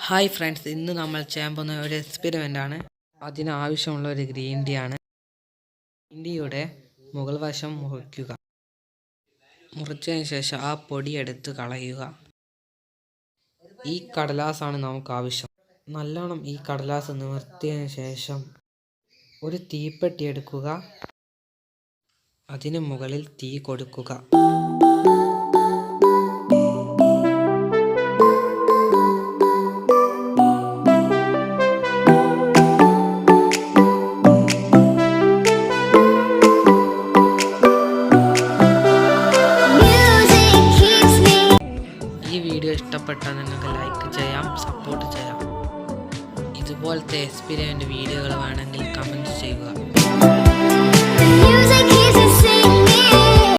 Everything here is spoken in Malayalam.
ഹായ് ഫ്രണ്ട്സ്, ഇന്ന് നമ്മൾ ചെയ്യാൻ പോകുന്ന ഒരു എക്സ്പെരിമെൻ്റ് ആണ്. അതിനാവശ്യമുള്ള ഒരു ഗ്രീൻ ടീ ആണ്. ഗ്രീൻ ടീയുടെ മുകൾ വശം മുറിക്കുക. മുറിച്ചതിന് ശേഷം ആ പൊടി എടുത്ത് കളയുക. ഈ കടലാസാണ് നമുക്ക് ആവശ്യം. നല്ലോണം ഈ കടലാസ് നിവർത്തിയതിന് ശേഷം ഒരു തീപ്പെട്ടി എടുക്കുക. അതിന് മുകളിൽ തീ കൊടുക്കുക. ഈ വീഡിയോ ഇഷ്ടപ്പെട്ടാൽ നിങ്ങൾക്ക് ലൈക്ക് ചെയ്യാം, സപ്പോർട്ട് ചെയ്യാം. ഇതുപോലത്തെ എക്സ്പെരിമെൻ്റ് വീഡിയോകൾ വേണമെങ്കിൽ കമൻറ്റ് ചെയ്യുക.